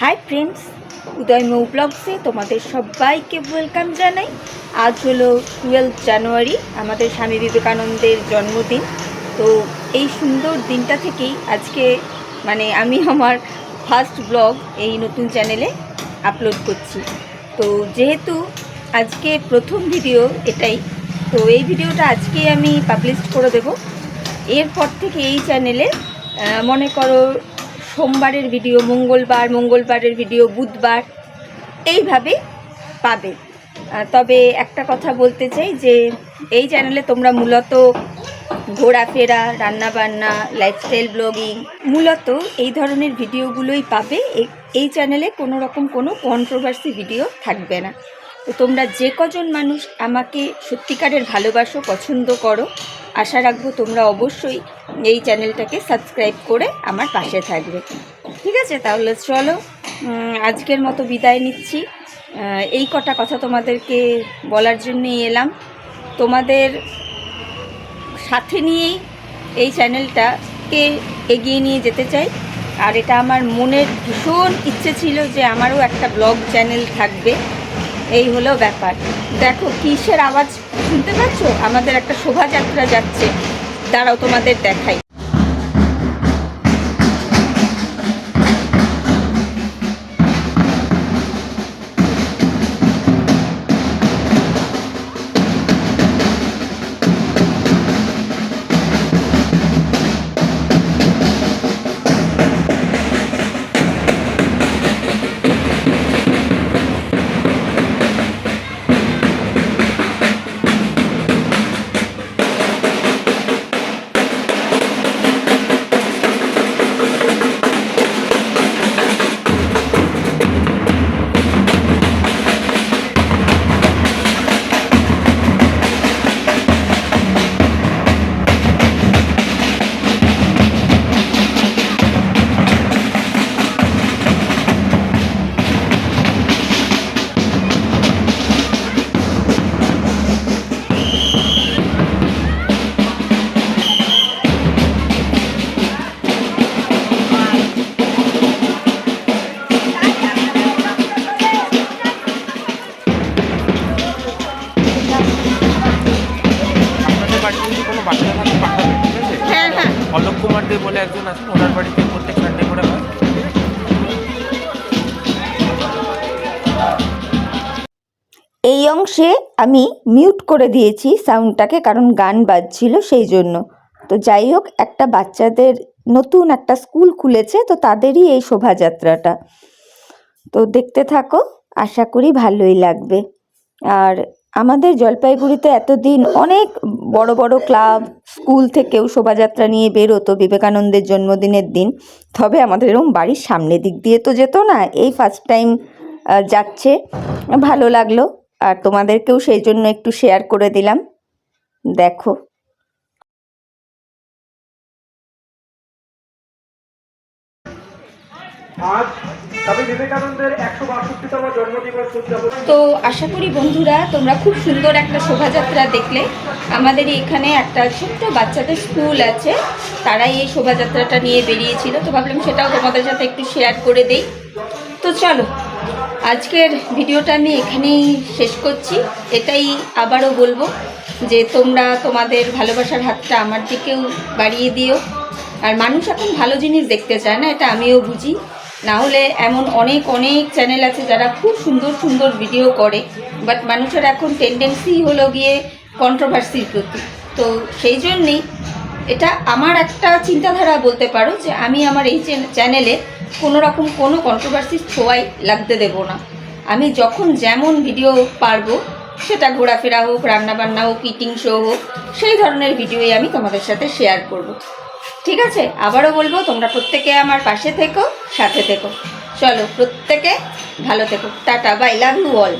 Hi friends, उदय मऊ ब्लग्से तुम्हारे सबाइके welcome Janai. आज hello 12 জানুয়ারি हमारे स्वामी विवेकानंदेर जन्मदिन। तो ये सुंदर दिनटा थेकेई आज के माने आमी आमार फार्स्ट ब्लग ये नतून चैनेले आपलोड करछि। तो जेहेतु आज के प्रथम भिडियो एटाई, तो ये भिडियोटा आज के आमी पाब्लिश करे देब। एरपर थेके ये चैनेले मने करो सोमवारेर भिडियो मंगलबारेर भिडियो बुधबार এইভাবে পাবে। তবে একটা কথা বলতে চাই যে এই চ্যানেলে তোমরা মূলত ঘোরাফেরা, রান্নাবান্না, লাইফস্টাইল ব্লগিং মূলত এই ধরনের ভিডিওগুলোই পাবে। এই চ্যানেলে কোনো রকম কোনো কন্ট্রোভার্সি ভিডিও থাকবে না। তো তোমরা যে কজন মানুষ আমাকে সত্যিকারের ভালোবাসো, পছন্দ করো, আশা রাখবো তোমরা অবশ্যই এই চ্যানেলটাকে সাবস্ক্রাইব করে আমার পাশে থাকবে। ঠিক আছে, তাহলে চলো আজকের মতো বিদায় নিচ্ছি। এই কটা কথা তোমাদেরকে বলার জন্যই এলাম। তোমাদের সাথে নিয়েই এই চ্যানেলটাকে এগিয়ে নিয়ে যেতে চাই। আর এটা আমার মনের ভীষণ ইচ্ছে ছিল যে আমারও একটা ব্লগ চ্যানেল থাকবে। এই হলো ব্যাপার। দেখো কিসের আওয়াজ শুনতে পাচ্ছ? আমাদের একটা শোভাযাত্রা যাচ্ছে, দাঁড়াও তোমাদের দেখাই। অলোক কুমার দে বলে একজন আছেন, ওনার বাড়িতে প্রত্যেক সানডে করে হয়। এই অংশে আমি মিউট করে দিয়েছি সাউন্ডটাকে, কারণ গান বাজছিল সেই জন্য। তো যাই হোক, একটা বাচ্চাদের নতুন একটা স্কুল খুলেছে, তো তাদেরই এই শোভাযাত্রাটা। তো দেখতে থাকো, আশা করি ভালোই লাগবে। আর আমাদের জলপাইগুড়িতে এতদিন অনেক বড় বড় ক্লাব, স্কুল থেকেও শোভাযাত্রা নিয়ে বেরোতো বিবেকানন্দের জন্মদিনের দিন। তবে আমাদের এরকম বাড়ির সামনে দিক দিয়ে তো যেত না, এই ফার্স্ট টাইম যাচ্ছে, ভালো লাগলো। আর তোমাদেরকেও সেই জন্য একটু শেয়ার করে দিলাম। দেখো তো আশা করি বন্ধুরা তোমরা খুব সুন্দর একটা শোভাযাত্রা দেখলে। আমাদের এখানে একটা ছোট্ট বাচ্চাদের স্কুল আছে, তারাই এই শোভাযাত্রাটা নিয়ে বেরিয়েছিল। তো ভাবলাম সেটাও তোমাদের সাথে একটু শেয়ার করে দেই। তো চলো আজকের ভিডিওটা আমি এখানেই শেষ করছি। এটাই আবারও বলবো যে তোমরা তোমাদের ভালোবাসার হাতটা আমার দিকেও বাড়িয়ে দিও। আর মানুষ এখন ভালো জিনিস দেখতে চায় না, এটা আমিও বুঝি। না হলে এমন অনেক অনেক চ্যানেল আছে যারা খুব সুন্দর সুন্দর ভিডিও করে, বাট মানুষের এখন টেন্ডেন্সি হলো গিয়ে কন্ট্রোভার্সির প্রতি। তো সেই জন্যেই এটা আমার একটা চিন্তাধারা বলতে পারো যে আমি আমার এই চ্যানেলে কোনো রকম কোনো কন্ট্রোভার্সির ছোঁয়াই লাগতে দেব না। আমি যখন যেমন ভিডিও পারবো, সেটা ঘোরাফেরা হোক, রান্নাবান্না হোক, ইটিং শো হোক, সেই ধরনের ভিডিওই আমি তোমাদের সাথে শেয়ার করব। ঠিক আছে, আবারও বলবো তোমরা প্রত্যেকে আমার পাশে থেকো, সাথে থেকো। চলো প্রত্যেকে ভালো থেকো, tata, bye, love you all.